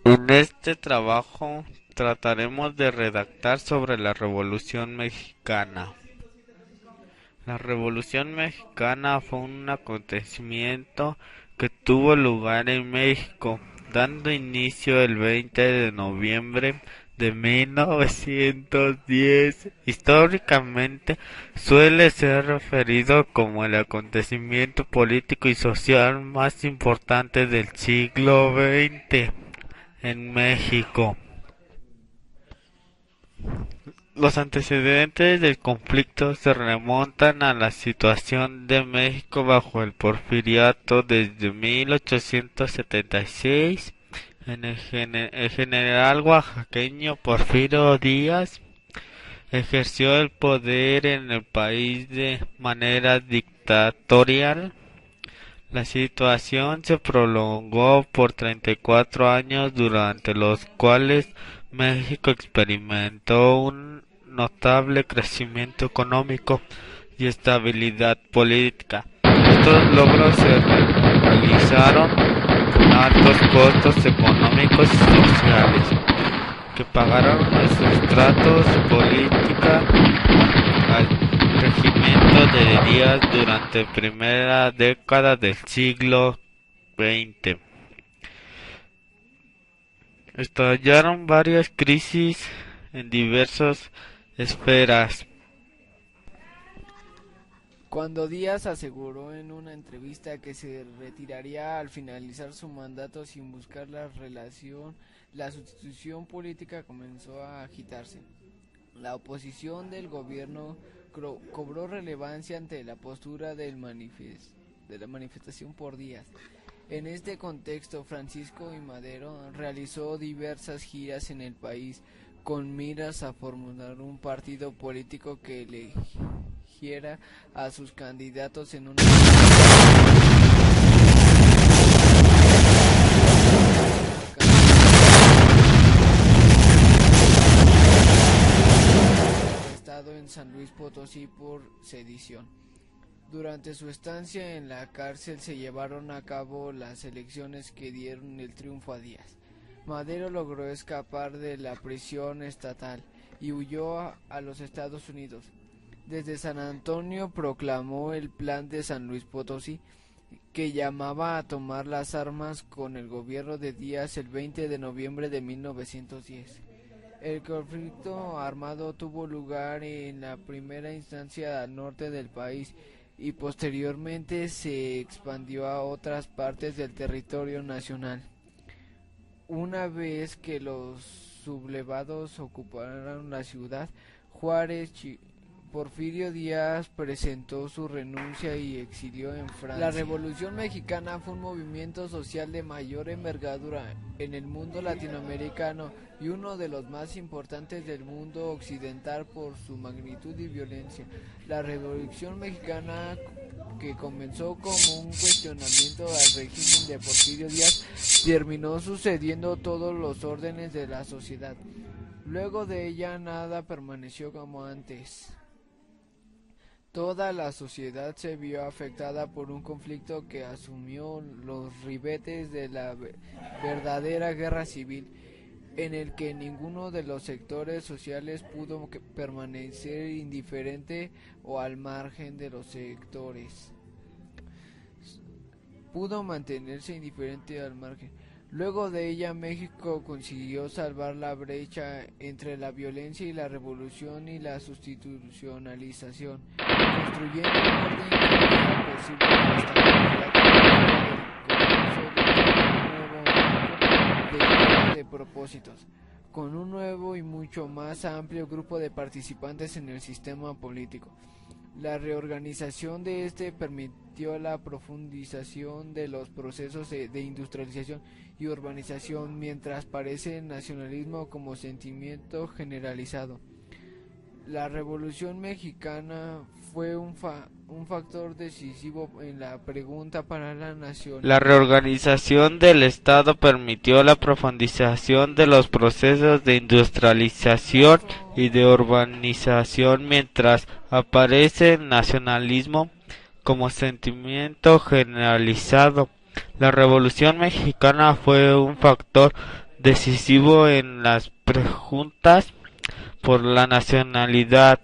En este trabajo trataremos de redactar sobre la Revolución Mexicana. La Revolución Mexicana fue un acontecimiento que tuvo lugar en México, dando inicio el 20 de noviembre de 1910. Históricamente suele ser referido como el acontecimiento político y social más importante del siglo XX en México. Los antecedentes del conflicto se remontan a la situación de México bajo el Porfiriato desde 1876. El general oaxaqueño Porfirio Díaz ejerció el poder en el país de manera dictatorial. La situación se prolongó por 34 años, durante los cuales México experimentó un notable crecimiento económico y estabilidad política. Estos logros se realizaron con altos costos económicos y sociales que pagaron los estratos política al regimiento de Díaz durante primera década del siglo XX. Estallaron varias crisis en diversas esferas. Cuando Díaz aseguró en una entrevista que se retiraría al finalizar su mandato sin buscar la sustitución política comenzó a agitarse. La oposición del gobierno cobró relevancia ante la postura de la manifestación por Díaz. En este contexto, Francisco I. Madero realizó diversas giras en el país con miras a formular un partido político que eligiera a sus candidatos en una estado en San Luis Potosí por sedición. Durante su estancia en la cárcel se llevaron a cabo las elecciones que dieron el triunfo a Díaz. Madero logró escapar de la prisión estatal y huyó a los Estados Unidos. Desde San Antonio proclamó el Plan de San Luis Potosí, que llamaba a tomar las armas con el gobierno de Díaz el 20 de noviembre de 1910. El conflicto armado tuvo lugar en la primera instancia al norte del país y posteriormente se expandió a otras partes del territorio nacional. Una vez que los sublevados ocuparon la ciudad, Juárez, Porfirio Díaz presentó su renuncia y exilió en Francia. La Revolución Mexicana fue un movimiento social de mayor envergadura en el mundo latinoamericano y uno de los más importantes del mundo occidental por su magnitud y violencia. La Revolución Mexicana, que comenzó como un cuestionamiento al régimen de Porfirio Díaz, terminó sucediendo todos los órdenes de la sociedad. Luego de ella nada permaneció como antes. Toda la sociedad se vio afectada por un conflicto que asumió los ribetes de la verdadera guerra civil, en el que ninguno de los sectores sociales pudo permanecer indiferente o al margen de los sectores. Pudo mantenerse indiferente al margen. Luego de ella, México consiguió salvar la brecha entre la violencia y la revolución y la institucionalización, construyendo un orden que hiciera posible la estabilidad política de propósitos, con un nuevo y mucho más amplio grupo de participantes en el sistema político. La reorganización de este permitió la profundización de los procesos de industrialización y urbanización, mientras parece el nacionalismo como sentimiento generalizado. La Revolución Mexicana fue un factor decisivo en la pregunta para la nación. La reorganización del Estado permitió la profundización de los procesos de industrialización y de urbanización, mientras aparece el nacionalismo como sentimiento generalizado. La Revolución Mexicana fue un factor decisivo en las preguntas por la nacionalidad